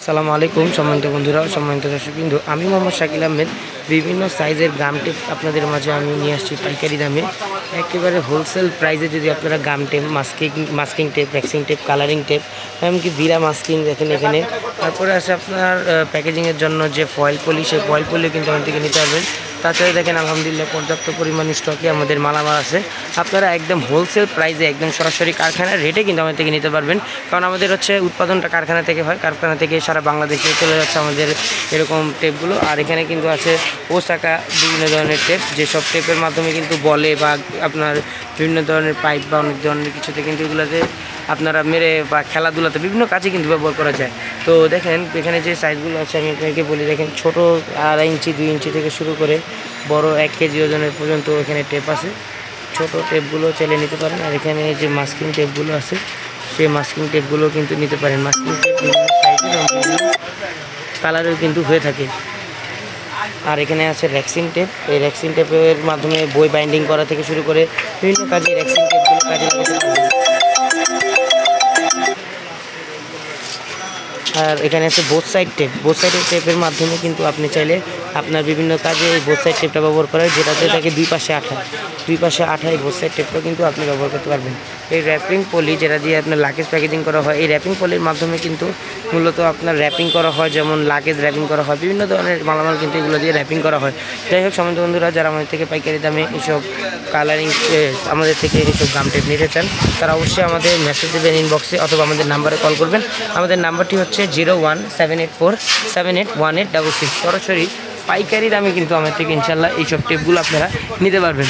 আসসালামু আলাইকুম সম্মানিত বন্ধুরা, সম্মানিত দর্শকবৃন্দ, আমি মোহাম্মদ শাকিল আহমেদ। বিভিন্ন সাইজের গাম টেপ আপনাদের মাঝে আমি নিয়ে আসছি পাইকারি দামে, একেবারে হোলসেল প্রাইসে। যদি আপনারা gum tape, masking tape, waxing tape, colouring tape, এমনকি বিরা মাস্কিং দেখেন এখানে। তারপরে আছে আপনার প্যাকেজিংয়ের জন্য যে ফয়েল পলি, সেই ফয়েল পলিও কিন্তু আমাদের থেকে নিতে পারবেন। তাছাড়া দেখেন আলহামদুলিল্লাহ পর্যাপ্ত পরিমাণ স্টকে আমাদের মালামাল আছে। আপনারা একদম হোলসেল প্রাইসে, একদম সরাসরি কারখানার রেটে কিন্তু আমাদের থেকে নিতে পারবেন। কারণ আমাদের উৎপাদনটা কারখানা থেকে হয়, কারখানা থেকে সারা বাংলাদেশে চলে যাচ্ছে আমাদের এরকম টেপগুলো। আর এখানে কিন্তু আছে ওসাকা বিভিন্ন ধরনের টেপ, যেসব টেপের মাধ্যমে কিন্তু বলে বা আপনার বিভিন্ন ধরনের পাইপ বা অনেক ধরনের কিছুতে কিন্তু এগুলোতে আপনারা মেরে বা খেলাধুলাতে বিভিন্ন কাজে কিন্তু ব্যবহার করা যায়। তো দেখেন এখানে যে সাইজগুলো আছে আমি আপনাকে বলি। দেখেন ছোটো 2.5 ইঞ্চি 2 ইঞ্চি থেকে শুরু করে বড় 1 কেজি ওজনের পর্যন্ত এখানে টেপ আছে। ছোট টেপগুলো চাইলে নিতে পারেন। আর এখানে যে মাস্কিং টেপগুলো আছে, সেই মাস্কিং টেপগুলো কিন্তু নিতে পারেন। মাস্কিং টেপ বিভিন্ন সাইজের কালারের কিন্তু হয়ে থাকে। আর এখানে আছে র্যাক্সিং টেপ। এই র্যাক্সিং টেপের মাধ্যমে বই বাইন্ডিং করা থেকে শুরু করে বিভিন্ন কাজে র্যাক্সিং টেপগুলো কাজে লাগাতে পারবেন। আর এখানে আছে বোথ সাইড টেপ। বোথ সাইডের টেপের মাধ্যমে কিন্তু আপনি চাইলে আপনার বিভিন্ন কাজে এই বোথ সাইড টেপটা ব্যবহার করা হয়, যেটাতে থাকে দুই পাশে আঠা। এই বোথ সাইড টেপটা কিন্তু আপনি ব্যবহার করতে পারবেন। এই র্যাপিং পলি, যেটা দিয়ে আপনার লাকেজ প্যাকেজিং করা হয়, এই র্যাপিং পলির মাধ্যমে কিন্তু মূলত আপনার র্যাপিং করা হয়, যেমন লাকেজ র্যাপিং করা হয়, বিভিন্ন ধরনের মালামাল কিন্তু এগুলো দিয়ে র্যাপিং করা হয়। যাই হোক সম্মানিত বন্ধুরা, যারা আমাদের থেকে পাইকারি দামে এইসব কালারিং আমাদের থেকে এইসব গাম টেপ নিতে চান, তারা অবশ্যই আমাদের মেসেজ দেবেন ইনবক্সে, অথবা আমাদের নাম্বারে কল করবেন। আমাদের নাম্বারটি হচ্ছে 017847811866। সরাসরি পাইকারি দামে কিন্তু আমাদের থেকে ইনশাল্লাহ এইসব টেপগুলো আপনারা নিতে পারবেন।